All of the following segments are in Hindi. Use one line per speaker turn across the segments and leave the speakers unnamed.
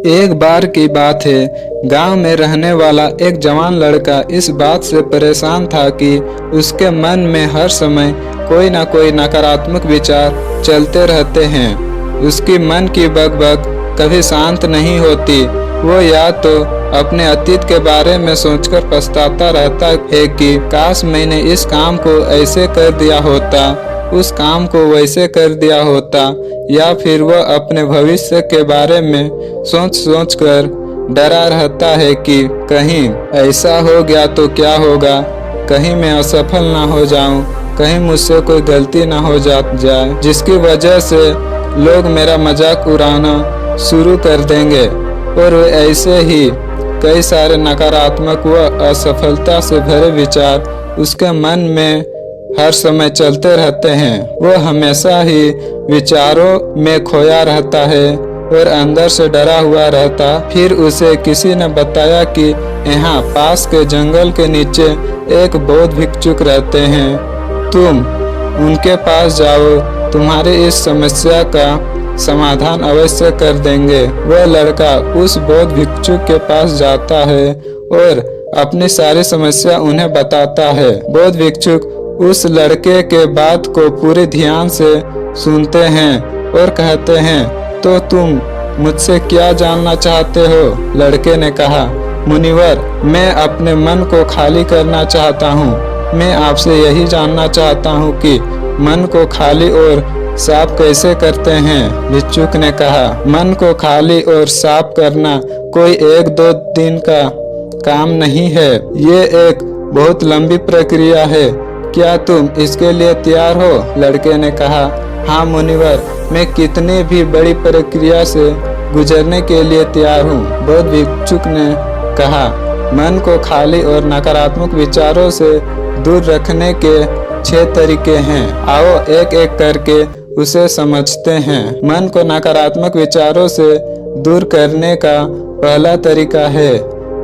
एक बार की बात है, गांव में रहने वाला एक जवान लड़का इस बात से परेशान था कि उसके मन में हर समय कोई ना कोई नकारात्मक विचार चलते रहते हैं। उसकी मन की बकबक कभी शांत नहीं होती। वो या तो अपने अतीत के बारे में सोचकर पछताता रहता है कि काश मैंने इस काम को ऐसे कर दिया होता, उस काम को वैसे कर दिया होता, या फिर वह अपने भविष्य के बारे में सोच कर डरा रहता है कि कहीं ऐसा हो गया तो क्या होगा, कहीं मैं असफल ना हो जाऊं, कहीं मुझसे कोई गलती ना हो जाए जिसकी वजह से लोग मेरा मजाक उड़ाना शुरू कर देंगे। और ऐसे ही कई सारे नकारात्मक व असफलता से भरे विचार उसके मन में हर समय चलते रहते हैं। वह हमेशा ही विचारों में खोया रहता है और अंदर से डरा हुआ रहता। फिर उसे किसी ने बताया कि यहाँ पास के जंगल के नीचे एक बौद्ध भिक्षुक रहते हैं, तुम उनके पास जाओ, तुम्हारी इस समस्या का समाधान अवश्य कर देंगे। वह लड़का उस बौद्ध भिक्षुक के पास जाता है और अपनी सारी समस्या उन्हें बताता है। बौद्ध भिक्षुक उस लड़के के बात को पूरे ध्यान से सुनते हैं और कहते हैं, तो तुम मुझसे क्या जानना चाहते हो? लड़के ने कहा, मुनिवर, मैं अपने मन को खाली करना चाहता हूँ। मैं आपसे यही जानना चाहता हूँ कि मन को खाली और साफ कैसे करते हैं? भिक्षुक ने कहा, मन को खाली और साफ करना कोई 1-2 दिन का काम नहीं है, ये एक बहुत लंबी प्रक्रिया है। क्या तुम इसके लिए तैयार हो? लड़के ने कहा, हाँ मुनिवर, मैं कितनी भी बड़ी प्रक्रिया से गुजरने के लिए तैयार हूँ। बौद्ध भिक्षुक ने कहा, मन को खाली और नकारात्मक विचारों से दूर रखने के 6 तरीके हैं। आओ एक एक करके उसे समझते हैं। मन को नकारात्मक विचारों से दूर करने का पहला तरीका है,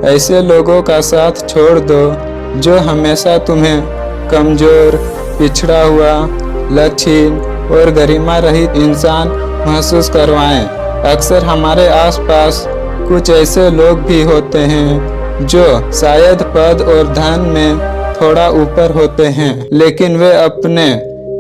ऐसे लोगों का साथ छोड़ दो जो हमेशा तुम्हें कमजोर, पिछड़ा हुआ, लक्ष्यहीन और गरिमा रहित इंसान महसूस करवाएं। अक्सर हमारे आसपास कुछ ऐसे लोग भी होते हैं जो शायद पद और धन में थोड़ा ऊपर होते हैं, लेकिन वे अपने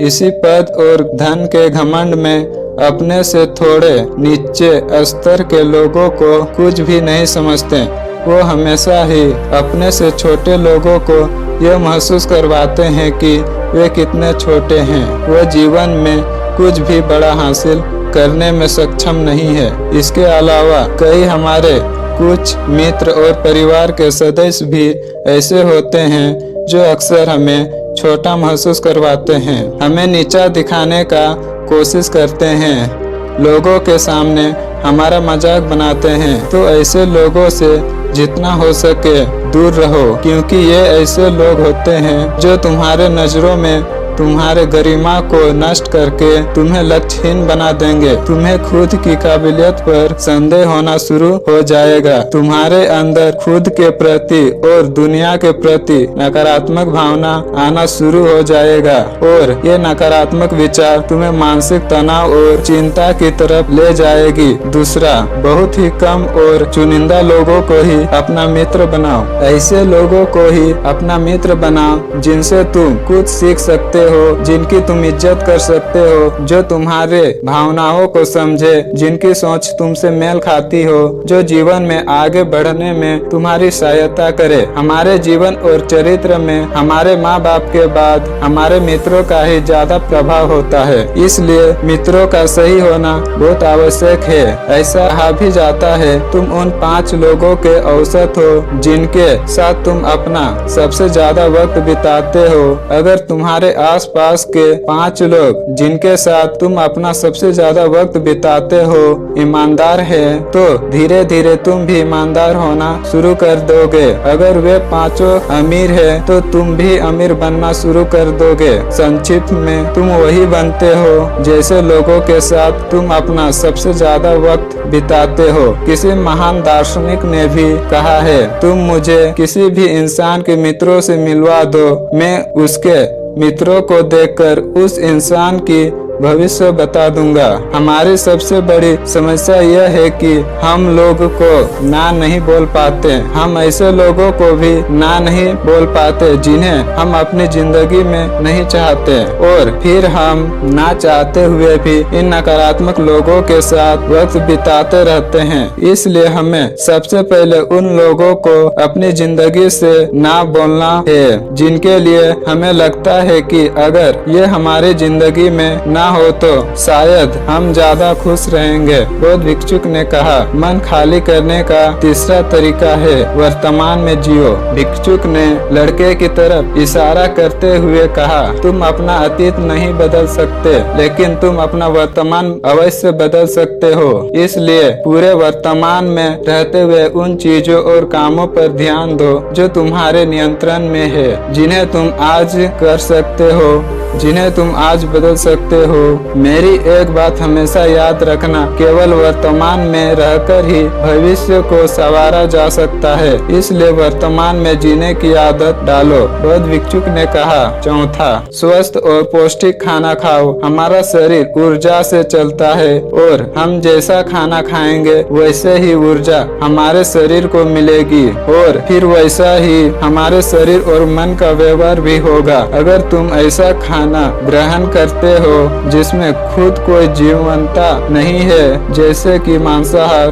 इसी पद और धन के घमंड में अपने से थोड़े नीचे स्तर के लोगों को कुछ भी नहीं समझते। वो हमेशा ही अपने से छोटे लोगों को यह महसूस करवाते हैं कि वे कितने छोटे हैं। वो जीवन में कुछ भी बड़ा हासिल करने में सक्षम नहीं है। इसके अलावा कई हमारे कुछ मित्र और परिवार के सदस्य भी ऐसे होते हैं जो अक्सर हमें छोटा महसूस करवाते हैं, हमें नीचा दिखाने का कोशिश करते हैं, लोगों के सामने हमारा मजाक बनाते हैं। तो ऐसे लोगों से जितना हो सके दूर रहो, क्योंकि ये ऐसे लोग होते हैं जो तुम्हारे नजरों में तुम्हारे गरिमा को नष्ट करके तुम्हें लक्ष्यहीन बना देंगे। तुम्हें खुद की काबिलियत पर संदेह होना शुरू हो जाएगा। तुम्हारे अंदर खुद के प्रति और दुनिया के प्रति नकारात्मक भावना आना शुरू हो जाएगा और ये नकारात्मक विचार तुम्हें मानसिक तनाव और चिंता की तरफ ले जाएगी। दूसरा, बहुत ही कम और चुनिंदा लोगों को ही अपना मित्र बनाओ। ऐसे लोगों को ही अपना मित्र बनाओ जिनसे तुम कुछ सीख सकते हो, जिनकी तुम इज्जत कर सकते हो, जो तुम्हारे भावनाओं को समझे, जिनकी सोच तुमसे मेल खाती हो, जो जीवन में आगे बढ़ने में तुम्हारी सहायता करे। हमारे जीवन और चरित्र में हमारे माँ बाप के बाद हमारे मित्रों का ही ज्यादा प्रभाव होता है, इसलिए मित्रों का सही होना बहुत आवश्यक है। ऐसा कहा भी जाता है, तुम उन 5 लोगों के औसत हो जिनके साथ तुम अपना सबसे ज्यादा वक्त बिताते हो। अगर तुम्हारे आसपास के 5 लोग जिनके साथ तुम अपना सबसे ज्यादा वक्त बिताते हो ईमानदार है, तो धीरे धीरे तुम भी ईमानदार होना शुरू कर दोगे। अगर वे 5 अमीर है तो तुम भी अमीर बनना शुरू कर दोगे। संक्षिप्त में तुम वही बनते हो जैसे लोगों के साथ तुम अपना सबसे ज्यादा वक्त बिताते हो। किसी महान दार्शनिक ने भी कहा है, तुम मुझे किसी भी इंसान के मित्रों से मिलवा दो, मैं उसके मित्रों को देखकर उस इंसान की भविष्य बता दूंगा। हमारी सबसे बड़ी समस्या यह है कि हम लोग को ना नहीं बोल पाते। हम ऐसे लोगों को भी ना नहीं बोल पाते जिन्हें हम अपनी जिंदगी में नहीं चाहते, और फिर हम ना चाहते हुए भी इन नकारात्मक लोगों के साथ वक्त बिताते रहते हैं। इसलिए हमें सबसे पहले उन लोगों को अपनी जिंदगी से ना बोलना है जिनके लिए हमें लगता है कि अगर ये हमारी जिंदगी में ना हो तो शायद हम ज्यादा खुश रहेंगे। बौद्ध भिक्षुक ने कहा, मन खाली करने का तीसरा तरीका है वर्तमान में जियो। भिक्षुक ने लड़के की तरफ इशारा करते हुए कहा, तुम अपना अतीत नहीं बदल सकते, लेकिन तुम अपना वर्तमान अवश्य बदल सकते हो। इसलिए पूरे वर्तमान में रहते हुए उन चीजों और कामों पर ध्यान दो जो तुम्हारे नियंत्रण में है, जिन्हें तुम आज कर सकते हो, जिन्हें तुम आज बदल सकते हो। मेरी एक बात हमेशा याद रखना, केवल वर्तमान में रहकर ही भविष्य को संवारा जा सकता है। इसलिए वर्तमान में जीने की आदत डालो। बौद्ध भिक्षुक ने कहा, चौथा, स्वस्थ और पौष्टिक खाना खाओ। हमारा शरीर ऊर्जा से चलता है और हम जैसा खाना खाएंगे वैसे ही ऊर्जा हमारे शरीर को मिलेगी, और फिर वैसा ही हमारे शरीर और मन का व्यवहार भी होगा। अगर तुम ऐसा खाना ग्रहण करते हो जिसमें खुद कोई जीवंतता नहीं है, जैसे कि मांसाहार,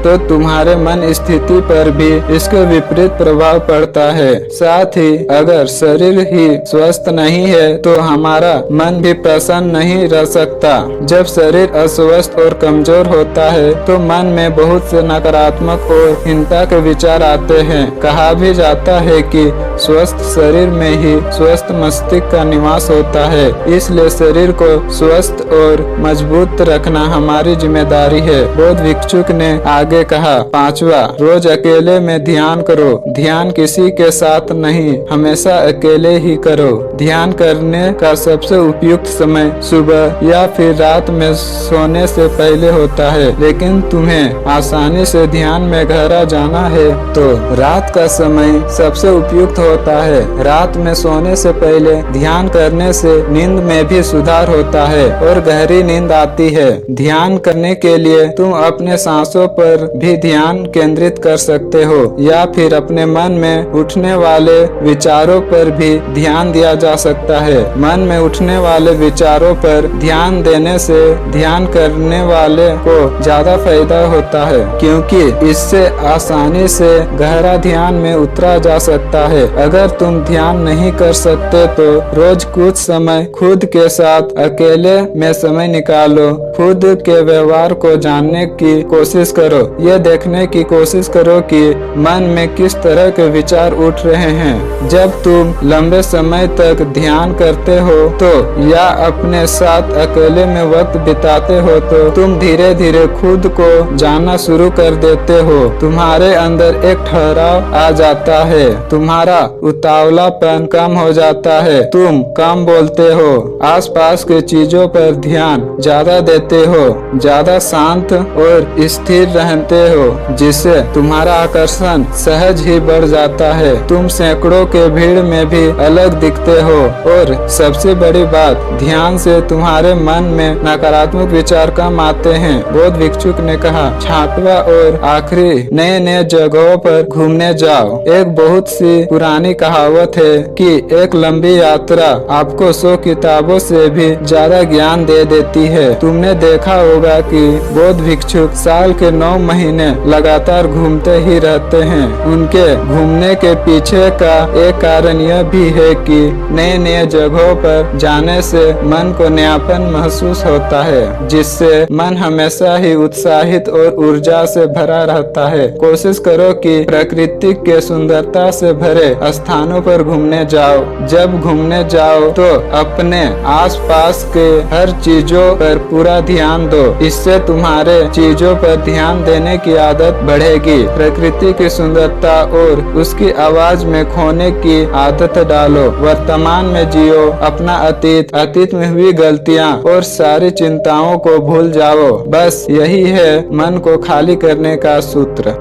तो तुम्हारे मन स्थिति पर भी इसके विपरीत प्रभाव पड़ता है। साथ ही अगर शरीर ही स्वस्थ नहीं है तो हमारा मन भी प्रसन्न नहीं रह सकता। जब शरीर अस्वस्थ और कमजोर होता है तो मन में बहुत से नकारात्मक और हिंसा के विचार आते हैं। कहा भी जाता है कि स्वस्थ शरीर में ही स्वस्थ मस्तिष्क का निवास होता है। इसलिए शरीर को स्वस्थ और मजबूत रखना हमारी जिम्मेदारी है। बौद्ध भिक्षुक ने आगे कहा, पांचवा, रोज अकेले में ध्यान करो। ध्यान किसी के साथ नहीं, हमेशा अकेले ही करो। ध्यान करने का सबसे उपयुक्त समय सुबह या फिर रात में सोने से पहले होता है, लेकिन तुम्हें आसानी से ध्यान में गहरा जाना है तो रात का समय सबसे उपयुक्त होता है। रात में सोने से पहले ध्यान करने से नींद में भी सुधार होता है और गहरी नींद आती है। ध्यान करने के लिए तुम अपने सांसों पर भी ध्यान केंद्रित कर सकते हो, या फिर अपने मन में उठने वाले विचारों पर भी ध्यान दिया जा सकता है। मन में उठने वाले विचारों पर ध्यान देने से ध्यान करने वाले को ज्यादा फायदा होता है, क्योंकि इससे आसानी से गहरा ध्यान में उतरा जा सकता है। अगर तुम ध्यान नहीं कर सकते तो रोज कुछ समय खुद के साथ अकेले में समय निकालो। खुद के व्यवहार को जानने की कोशिश करो। ये देखने की कोशिश करो कि मन में किस तरह के विचार उठ रहे हैं। जब तुम लंबे समय तक ध्यान करते हो तो या अपने साथ अकेले में वक्त बिताते हो तो तुम धीरे धीरे खुद को जानना शुरू कर देते हो। तुम्हारे अंदर एक ठहराव आ जाता है, तुम्हारा उतावलापन कम हो जाता है, तुम कम बोलते हो, आसपास के चीजों पर ध्यान ज्यादा देते हो, ज्यादा शांत और स्थिर रहते हो, जिससे तुम्हारा आकर्षण सहज ही बढ़ जाता है। तुम सैकड़ों के भीड़ में भी अलग दिखते हो, और सबसे बड़ी बात, ध्यान से तुम्हारे मन में नकारात्मक विचार कम आते हैं। बौद्ध भिक्षुक ने कहा, छठवां और आखिरी, नए नए जगहों पर घूमने जाओ। एक बहुत सी पुरानी कहावत है कि एक लंबी यात्रा आपको 100 किताबों से भी ज्यादा ज्ञान दे देती है। तुमने देखा होगा कि बौद्ध भिक्षुक साल के 9 महीने लगातार घूमते ही रहते हैं। उनके घूमने के पीछे का एक कारण यह भी है कि नए नए जगहों पर जाने से मन को नयापन महसूस होता है, जिससे मन हमेशा ही उत्साहित और ऊर्जा से भरा रहता है। कोशिश करो कि प्रकृति के सुंदरता से भरे स्थानों पर घूमने जाओ। जब घूमने जाओ तो अपने आसपास के हर चीजों पर पूरा ध्यान दो। इससे तुम्हारे चीजों पर ध्यान देने की आदत बढ़ेगी। प्रकृति की सुंदरता और उसकी आवाज में खोने की आदत डालो। वर्तमान में जियो। अपना अतीत में हुई गलतियां और सारी चिंताओं को भूल जाओ। बस यही है मन को खाली करने का सूत्र।